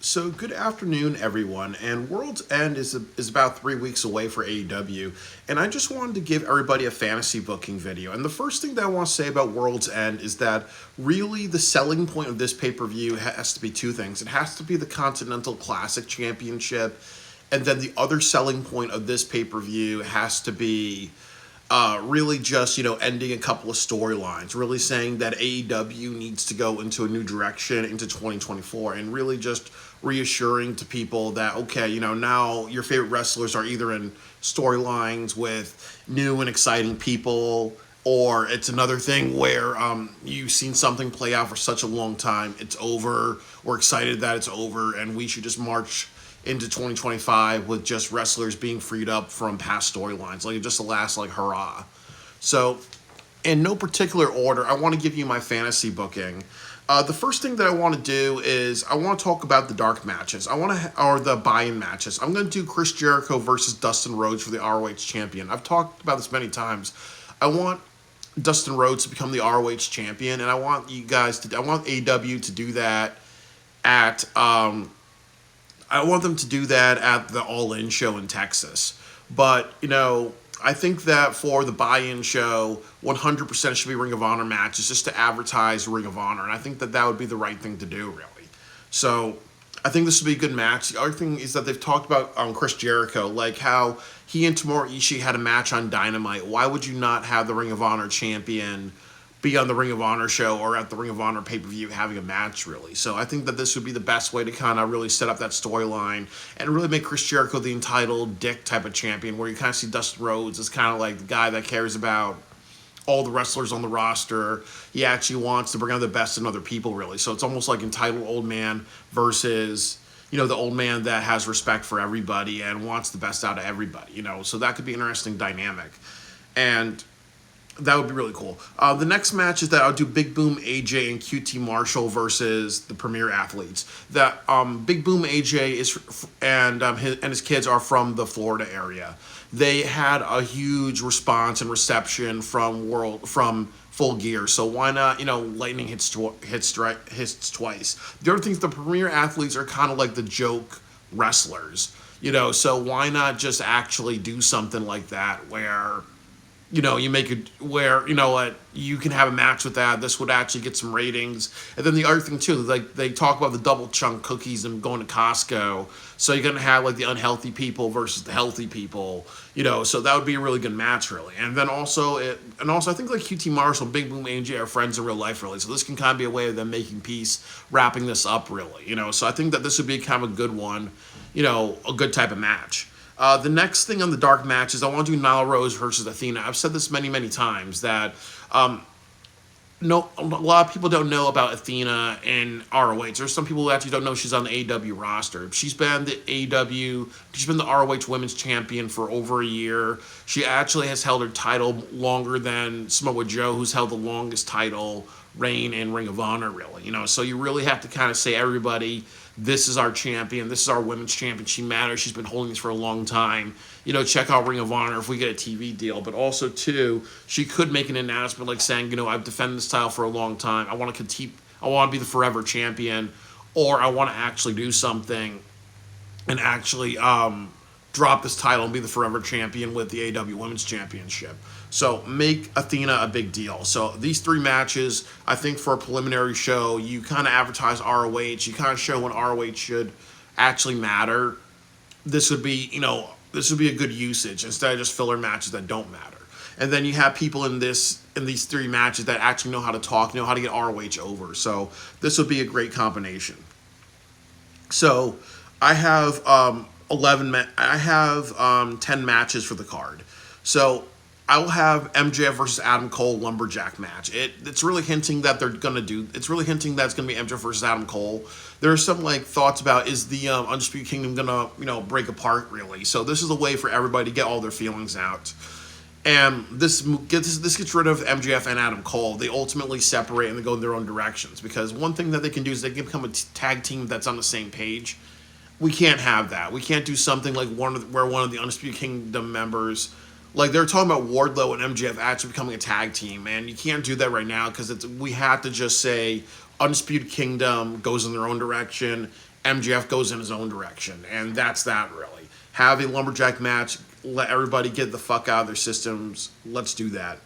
So good afternoon, everyone. And World's End is about 3 weeks away for AEW, and I just wanted to give everybody a fantasy booking video. And the first thing that I want to say about World's End is that really the selling point of this pay per view has to be two things. It has to be the Continental Classic Championship, and then the other selling point of this pay per view has to be really just ending a couple of storylines, really saying that AEW needs to go into a new direction into 2024, and really just reassuring to people that okay, now your favorite wrestlers are either in storylines with new and exciting people, or it's another thing where you've seen something play out for such a long time, it's over. We're excited that it's over, and we should just march into 2025 with just wrestlers being freed up from past storylines, like just the last hurrah. So, in no particular order, I want to give you my fantasy booking. The first thing that I want to do is I want to talk about the dark matches. Or the buy-in matches. I'm going to do Chris Jericho versus Dustin Rhodes for the ROH champion. I've talked about this many times. I want Dustin Rhodes to become the ROH champion, and I want AEW to do that at I want them to do that at the All In show in Texas. But, I think that for the buy-in show, 100% should be Ring of Honor matches just to advertise Ring of Honor. And I think that that would be the right thing to do, really. So I think this would be a good match. The other thing is that they've talked about Chris Jericho, like how he and Tomohiro Ishii had a match on Dynamite. Why would you not have the Ring of Honor champion be on the Ring of Honor show or at the Ring of Honor pay-per-view having a match, really? So I think that this would be the best way to kind of really set up that storyline and really make Chris Jericho the entitled dick type of champion, where you kind of see Dustin Rhodes as kind of like the guy that cares about all the wrestlers on the roster. He actually wants to bring out the best in other people, really. So it's almost like entitled old man versus the old man that has respect for everybody and wants the best out of everybody, So that could be an interesting dynamic. And that would be really cool. The next match is that I'll do Big Boom AJ and QT Marshall versus the Premier Athletes. That Big Boom AJ and his kids are from the Florida area. They had a huge response and reception from Full Gear, so why not? Lightning hits twice. The other thing is the Premier Athletes are kind of like the joke wrestlers. So why not just actually do something like that where you make it where, you can have a match with that. This would actually get some ratings. And then the other thing, too, like they talk about the double chunk cookies and going to Costco. So you're going to have, the unhealthy people versus the healthy people, So that would be a really good match, really. And then also, I think, QT Marshall and Big Boom AJ are friends in real life, really. So this can kind of be a way of them making peace, wrapping this up, really. So I think that this would be kind of a good one, a good type of match. The next thing on the dark match is I want to do Nyla Rose versus Athena. I've said this many, many times that a lot of people don't know about Athena in ROH. There's some people who actually don't know she's on the AEW roster. She's been the ROH Women's Champion for over a year. She actually has held her title longer than Samoa Joe, who's held the longest title reign in Ring of Honor, really. So you really have to kind of say, everybody, this is our champion. This is our women's champion. She matters. She's been holding this for a long time. Check out Ring of Honor if we get a TV deal. But also, too, she could make an announcement saying, I've defended this title for a long time. I want to be the forever champion. Or I want to actually do something and actually drop this title and be the forever champion with the AEW Women's Championship. So make Athena a big deal. So these three matches, I think for a preliminary show, you kind of advertise ROH. You kind of show when ROH should actually matter. This would be a good usage instead of just filler matches that don't matter. And then you have people in these three matches that actually know how to talk, know how to get ROH over. So this would be a great combination. So I have 10 matches for the card. So I will have MJF versus Adam Cole lumberjack match. It's really hinting that it's really hinting that it's gonna be MJF versus Adam Cole. There are some thoughts about, is the Undisputed Kingdom gonna break apart, really? So this is a way for everybody to get all their feelings out. And this gets rid of MJF and Adam Cole. They ultimately separate and they go in their own directions, because one thing that they can do is they can become a tag team that's on the same page. We can't have that. We can't do something like where one of the Undisputed Kingdom members, they're talking about Wardlow and MJF actually becoming a tag team, and you can't do that right now because we have to just say Undisputed Kingdom goes in their own direction, MJF goes in his own direction, and that's that really. Have a lumberjack match, let everybody get the fuck out of their systems. Let's do that.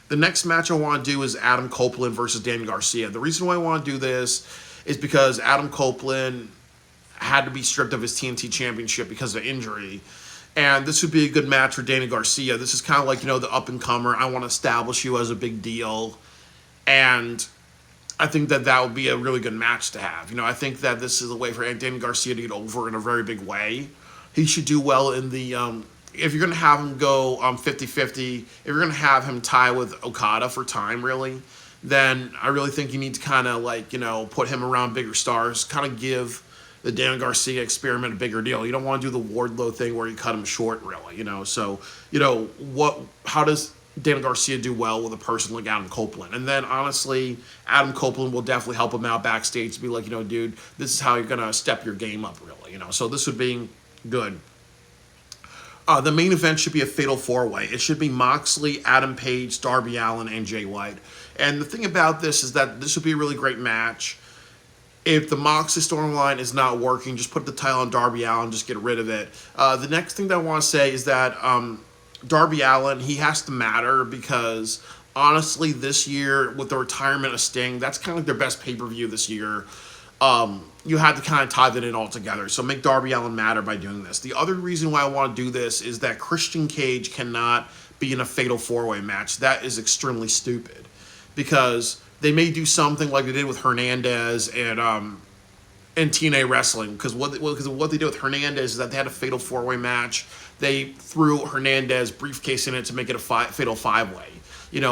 The next match I want to do is Adam Copeland versus Daniel Garcia. The reason why I want to do this is because Adam Copeland had to be stripped of his TNT championship because of injury. And this would be a good match for Daniel Garcia. This is kind of like, the up-and-comer. I want to establish you as a big deal. And I think that would be a really good match to have. I think that this is a way for Daniel Garcia to get over in a very big way. He should do well in the... if you're going to have him go 50-50, if you're going to have him tie with Okada for time, really, then I really think you need to kind of, put him around bigger stars, kind of give the Daniel Garcia experiment a bigger deal. You don't want to do the Wardlow thing where you cut him short, really, So, how does Daniel Garcia do well with a person like Adam Copeland? And then, honestly, Adam Copeland will definitely help him out backstage to be like, dude, this is how you're going to step your game up, really, So this would be good. The main event should be a fatal four-way. It should be Moxley, Adam Page, Darby Allin, and Jay White. And the thing about this is that this would be a really great match. If the Moxley storyline is not working, just put the title on Darby Allin, just get rid of it. The next thing that I want to say is that Darby Allin, he has to matter because, honestly, this year, with the retirement of Sting, that's kind of like their best pay-per-view this year. You had to kind of tie that in all together. So make Darby Allin matter by doing this. The other reason why I want to do this is that Christian Cage cannot be in a fatal four-way match. That is extremely stupid because they may do something like they did with Hernandez and TNA Wrestling, because what they did with Hernandez is that they had a fatal four-way match. They threw Hernandez briefcase in it to make it a fatal five-way,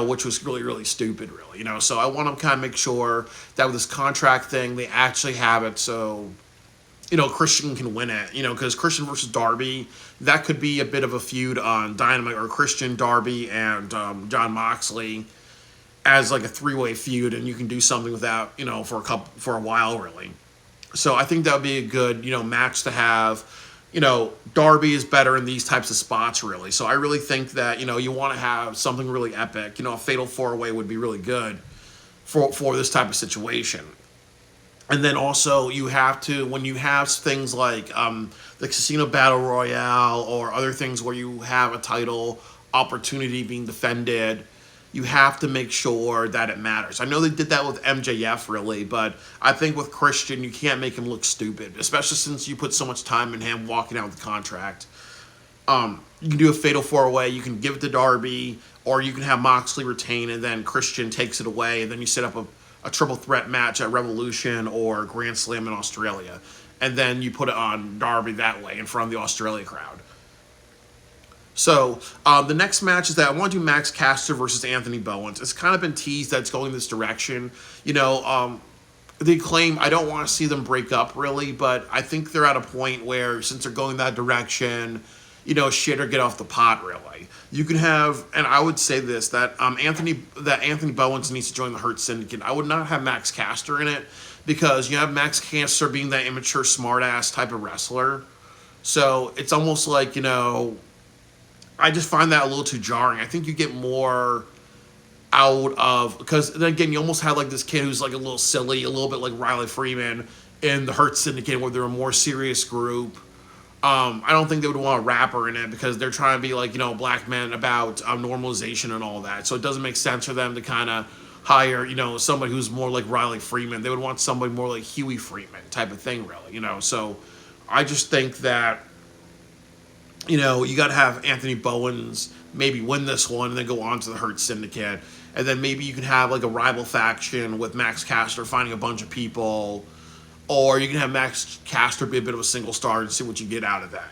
which was really, really stupid, really, So I want to kind of make sure that with this contract thing, they actually have it so, Christian can win it, because Christian versus Darby, that could be a bit of a feud on Dynamite, or Christian, Darby, and John Moxley as like a three-way feud, and you can do something with that, for a while, really. So I think that would be a good, match to have. Darby is better in these types of spots, really. So I really think that, you want to have something really epic. A fatal four-way would be really good for this type of situation. And then also you have to, when you have things like the Casino Battle Royale or other things where you have a title opportunity being defended, you have to make sure that it matters. I know they did that with MJF, really, but I think with Christian, you can't make him look stupid, especially since you put so much time in him walking out with the contract. You can do a fatal four-way, you can give it to Darby, or you can have Moxley retain, and then Christian takes it away, and then you set up a triple threat match at Revolution or Grand Slam in Australia, and then you put it on Darby that way in front of the Australia crowd. So, the next match is that I want to do Max Caster versus Anthony Bowens. It's kind of been teased that it's going this direction. The Acclaim, I don't want to see them break up, really, but I think they're at a point where, since they're going that direction, shit or get off the pot, really. You can have, and I would say this, that Anthony Bowens needs to join the Hurt Syndicate. I would not have Max Caster in it, because you have Max Caster being that immature, smart-ass type of wrestler. So, it's almost like, I just find that a little too jarring. I think you get more out of, because then again, you almost have like this kid who's like a little silly, a little bit like Riley Freeman in the Hurt Syndicate, where they're a more serious group. I don't think they would want a rapper in it because they're trying to be like, black men about normalization and all that. So it doesn't make sense for them to kind of hire, somebody who's more like Riley Freeman. They would want somebody more like Huey Freeman type of thing, really, So I just think that, you got to have Anthony Bowens maybe win this one and then go on to the Hurt Syndicate. And then maybe you can have like a rival faction with Max Caster finding a bunch of people. Or you can have Max Caster be a bit of a single star and see what you get out of that,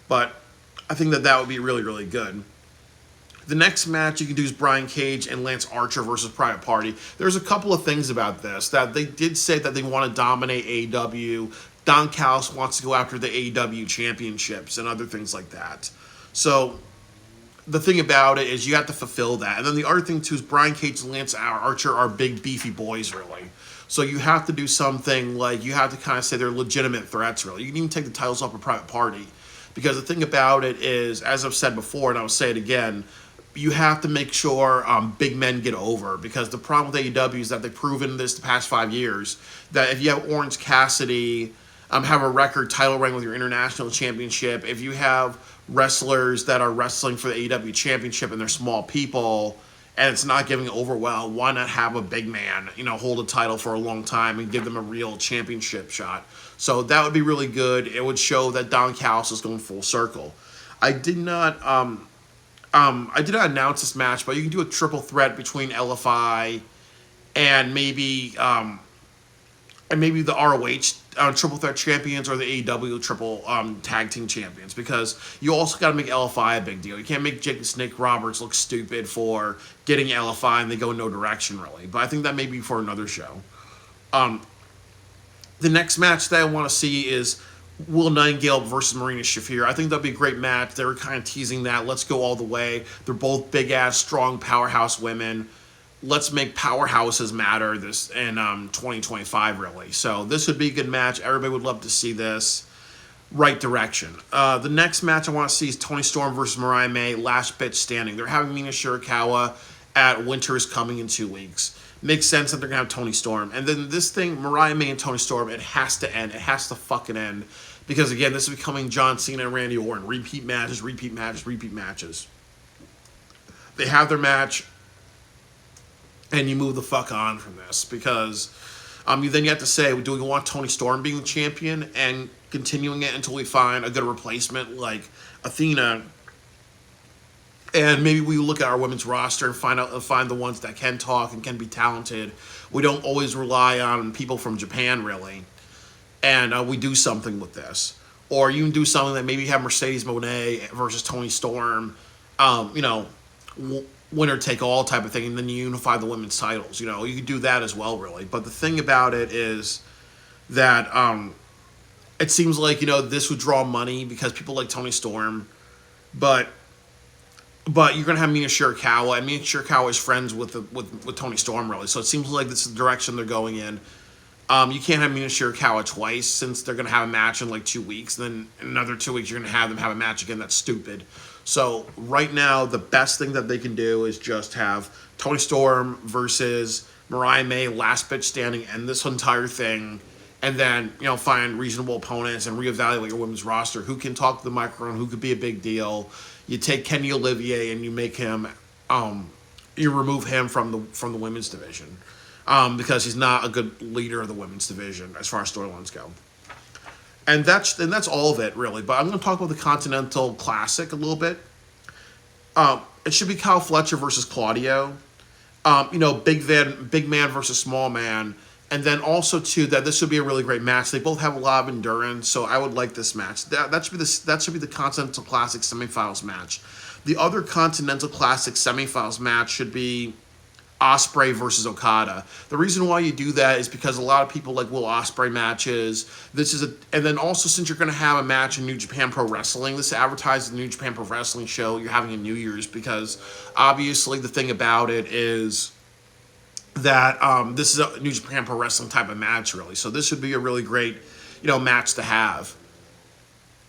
But I think that would be really, really good. The next match you can do is Brian Cage and Lance Archer versus Private Party. There's a couple of things about this, that they did say that they want to dominate AEW. Don Callis wants to go after the AEW championships and other things like that. So the thing about it is you have to fulfill that. And then the other thing, too, is Brian Cage and Lance Archer are big, beefy boys, really. So you have to do something like, you have to kind of say they're legitimate threats, really. You can even take the titles off a Private Party. Because the thing about it is, as I've said before, and I'll say it again, you have to make sure big men get over, because the problem with AEW is that they've proven this the past 5 years that if you have Orange Cassidy have a record title reign with your international championship, if you have wrestlers that are wrestling for the AEW championship and they're small people and it's not giving over well, why not have a big man, hold a title for a long time and give them a real championship shot? So that would be really good. It would show that Don Callis is going full circle. I did not announce this match, but you can do a triple threat between LFI and maybe the ROH triple threat champions or the AEW triple tag team champions, because you also got to make LFI a big deal. You can't make Jake the Snake Roberts look stupid for getting LFI and they go in no direction really. But I think that may be for another show. The next match that I want to see is Will Nightingale versus Marina Shafir. I think that'd be a great match. They were kind of teasing that. Let's go all the way. They're both big ass, strong powerhouse women. Let's make powerhouses matter this in 2025, really. So this would be a good match. Everybody would love to see this. Right direction. The next match I want to see is Toni Storm versus Mariah May, last bitch standing. They're having Mina Shirakawa at Winter is Coming in 2 weeks. Makes sense that they're going to have Toni Storm. And then this thing, Mariah May and Toni Storm, it has to end. It has to fucking end. Because, again, this is becoming John Cena and Randy Orton. Repeat matches, repeat matches, repeat matches. They have their match, and you move the fuck on from this. Because you have to say, do we want Toni Storm being the champion and continuing it until we find a good replacement like Athena? And maybe we look at our women's roster and find the ones that can talk and can be talented. We don't always rely on people from Japan, really. And we do something with this. Or you can do something that maybe have Mercedes Moné versus Toni Storm, winner take all type of thing, and then you unify the women's titles. You could do that as well, really. But the thing about it is that it seems like, this would draw money because people like Toni Storm. But you're going to have Mina Shirakawa, and Mina Shirakawa is friends with Toni Storm, really. So it seems like this is the direction they're going in. You can't have Mina Shirakawa twice, since they're going to have a match in like 2 weeks. Then in another 2 weeks, you're going to have them have a match again. That's stupid. So right now, the best thing that they can do is just have Toni Storm versus Mariah May, last bitch standing, end this entire thing. And then, find reasonable opponents and reevaluate your women's roster. Who can talk to the microphone? Who could be a big deal? You take Kenny Olivier and you make him, you remove him from the women's division, because he's not a good leader of the women's division as far as storylines go. And that's all of it, really. But I'm going to talk about the Continental Classic a little bit. It should be Kyle Fletcher versus Claudio. Big man versus small man. And then also, too, that this would be a really great match. They both have a lot of endurance, so I would like this match. That should be the Continental Classic semifinals match. The other Continental Classic semifinals match should be Osprey versus Okada. The reason why you do that is because a lot of people like Will Osprey matches. And then also, since you're going to have a match in New Japan Pro Wrestling, this advertises the New Japan Pro Wrestling show you're having in New Year's, because obviously the thing about it is that this is a New Japan Pro Wrestling type of match, really. So this would be a really great, match to have.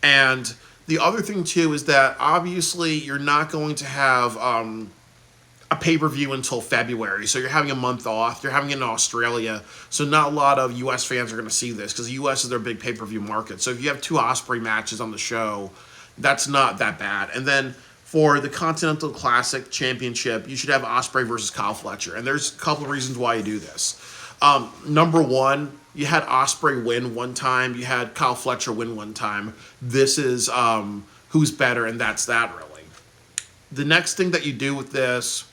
And the other thing, too, is that obviously you're not going to have a pay-per-view until February. So you're having a month off. You're having it in Australia. So not a lot of U.S. fans are going to see this, because the U.S. is their big pay-per-view market. So if you have 2 Osprey matches on the show, that's not that bad. And then for the Continental Classic Championship, you should have Osprey versus Kyle Fletcher. And there's a couple of reasons why you do this. Number one, you had Osprey win one time. You had Kyle Fletcher win one time. This is who's better, and that's that, really. The next thing that you do with this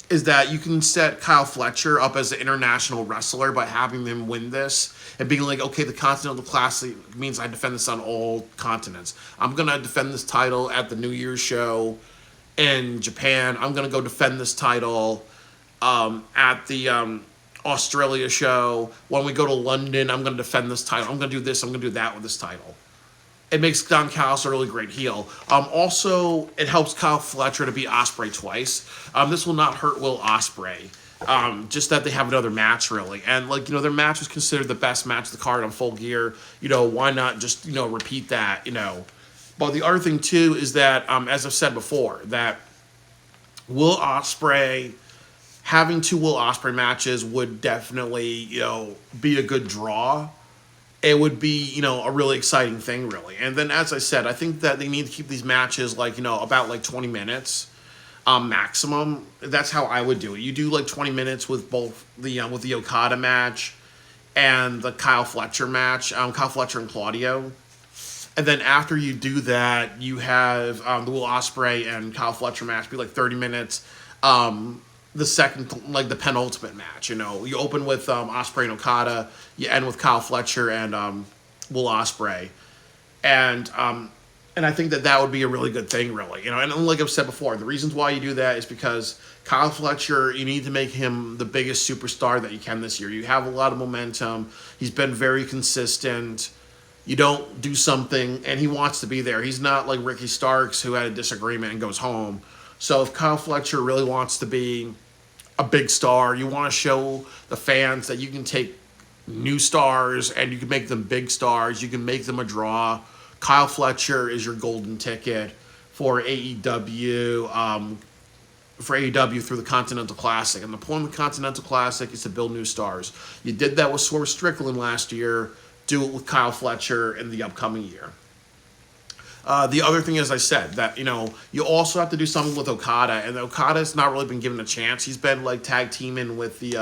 is that you can set Kyle Fletcher up as an international wrestler by having him win this and being like, okay, the Continental Classic means I defend this on all continents. I'm going to defend this title at the New Year's show in Japan. I'm going to go defend this title at the Australia show. When we go to London, I'm going to defend this title. I'm going to do this. I'm going to do that with this title. It makes Don Callis a really great heel. Also, it helps Kyle Fletcher to beat Osprey twice. This will not hurt Will Osprey. Just that they have another match, really. And, their match was considered the best match of the card on Full Gear. Why not just, repeat that, But the other thing, too, is that, as I've said before, that Will Osprey having two Will Osprey matches would definitely, be a good draw. It would be, a really exciting thing, really. And then, as I said, I think that they need to keep these matches like, about like 20 minutes maximum. That's how I would do it. You do like 20 minutes with both with the Okada match and the Kyle Fletcher match, Kyle Fletcher and Claudio. And then after you do that, you have the Will Ospreay and Kyle Fletcher match be like 30 minutes. The second, like the penultimate match, you open with Ospreay and Okada, you end with Kyle Fletcher and Will Ospreay, and I think that would be a really good thing, really, And like I've said before, the reasons why you do that is because Kyle Fletcher, you need to make him the biggest superstar that you can this year. You have a lot of momentum. He's been very consistent. You don't do something, and he wants to be there. He's not like Ricky Starks, who had a disagreement and goes home. So if Kyle Fletcher really wants to be a big star, you want to show the fans that you can take new stars and you can make them big stars. You can make them a draw. Kyle Fletcher is your golden ticket for AEW, through the Continental Classic. And the point of the Continental Classic is to build new stars. You did that with Swerve Strickland last year. Do it with Kyle Fletcher in the upcoming year. The other thing, as I said, that, you also have to do something with Okada, and Okada's not really been given a chance. He's been, like, tag teaming with the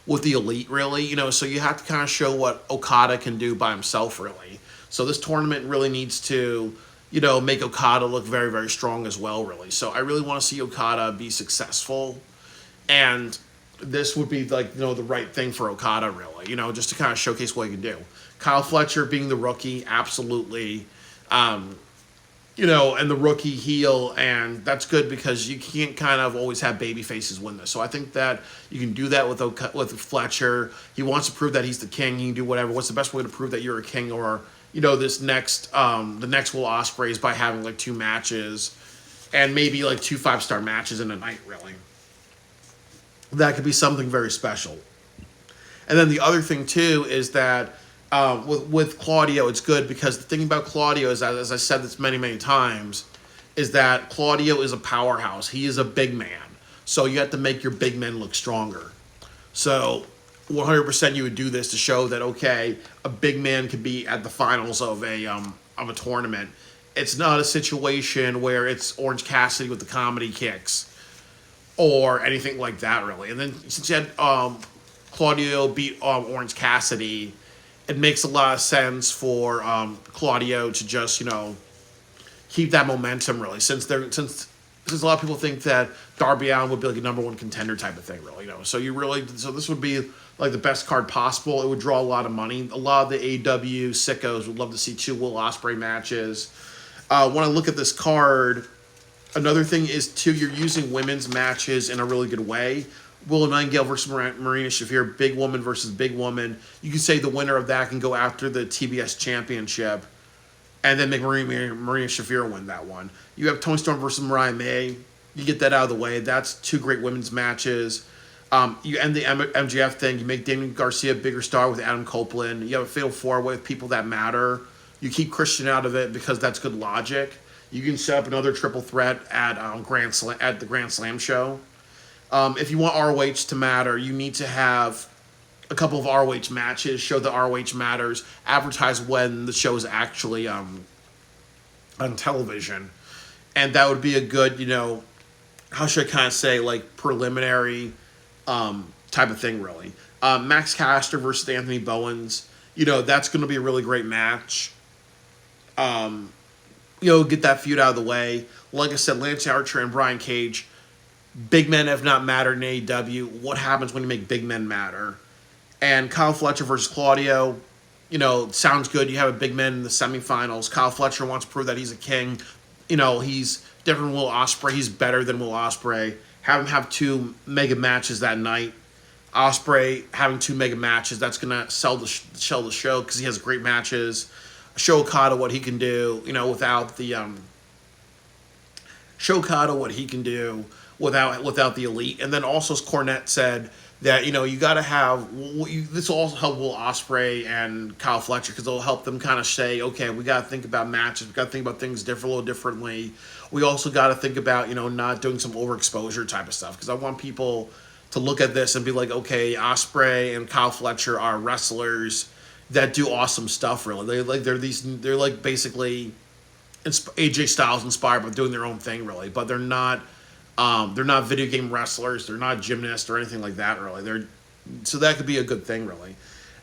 Elite, really, so you have to kind of show what Okada can do by himself, really. So this tournament really needs to, make Okada look very, very strong as well, really. So I really want to see Okada be successful, and this would be, like, the right thing for Okada, really, just to kind of showcase what he can do. Kyle Fletcher being the rookie, absolutely. And the rookie heel, and that's good because you can't kind of always have baby faces win this. So I think that you can do that with Fletcher. He wants to prove that he's the king. He can do whatever. What's the best way to prove that you're a king? Or the next Will Ospreay is by having like 2 matches, and maybe like 2 5-star matches in a night. Really, that could be something very special. And then the other thing too is that. With Claudio, it's good because the thing about Claudio is that, as I said this many, many times, is that Claudio is a powerhouse. He is a big man. So you have to make your big men look stronger. So 100% you would do this to show that, okay, a big man could be at the finals of a tournament. It's not a situation where it's Orange Cassidy with the comedy kicks or anything like that, really. And then since you had Claudio beat Orange Cassidy, it makes a lot of sense for Claudio to just, keep that momentum, really. Since a lot of people think that Darby Allin would be like a number 1 contender type of thing, really. So this would be like the best card possible. It would draw a lot of money. A lot of the AEW sickos would love to see 2 Will Ospreay matches. When I look at this card, another thing is too, you're using women's matches in a really good way. Willow Nightingale versus Marina Shafir, big woman versus big woman. You can say the winner of that can go after the TBS championship and then make Marina Shafir win that one. You have Toni Storm versus Mariah May. You get that out of the way. That's 2 great women's matches. You end the MJF thing. You make Damian Garcia a bigger star with Adam Copeland. You have a fatal 4-way with people that matter. You keep Christian out of it because that's good logic. You can set up another triple threat at the Grand Slam show. If you want ROH to matter, you need to have a couple of ROH matches, show that ROH matters, advertise when the show is actually on television. And that would be a good, how should I kind of say, like, preliminary type of thing, really. Max Caster versus Anthony Bowens, that's going to be a really great match. Get that feud out of the way. Like I said, Lance Archer and Brian Cage, big men have not mattered in AEW. What happens when you make big men matter? And Kyle Fletcher versus Claudio, sounds good. You have a big man in the semifinals. Kyle Fletcher wants to prove that he's a king. He's different than Will Ospreay. He's better than Will Ospreay. Have him have 2 mega matches that night. Ospreay having 2 mega matches, that's going to sell the show because he has great matches. Show Okada what he can do, without the show Okada what he can do without the Elite. And then also, as Cornette said, that you got to have. This will also help Will Osprey and Kyle Fletcher because it'll help them kind of say, okay, we got to think about matches, we got to think about things a little differently. We also got to think about not doing some overexposure type of stuff because I want people to look at this and be like, okay, Osprey and Kyle Fletcher are wrestlers that do awesome stuff. Really, they're like basically AJ Styles inspired, but doing their own thing really. But they're not video game wrestlers. They're not gymnasts or anything like that. Really, so that could be a good thing really.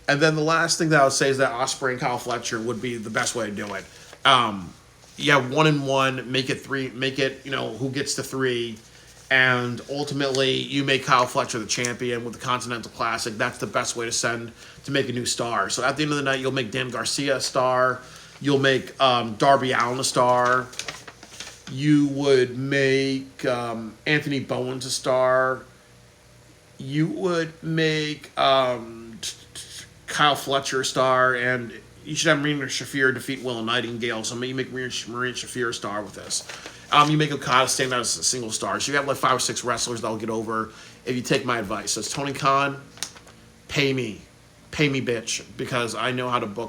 And then the last thing that I would say is that Osprey and Kyle Fletcher would be the best way to do it. 1-1, make it 3, make it who gets to 3. And ultimately, you make Kyle Fletcher the champion with the Continental Classic. That's the best way to make a new star. So at the end of the night, you'll make Dan Garcia a star. You'll make Darby Allin a star. You would make Anthony Bowens a star. You would make Kyle Fletcher a star. And you should have Marina Shafir defeat Willow Nightingale. So you make Marina Shafir a star with this. You make Okada stand out as a single star. So you have like 5 or 6 wrestlers that'll get over if you take my advice. So it's Tony Khan, pay me, bitch, because I know how to book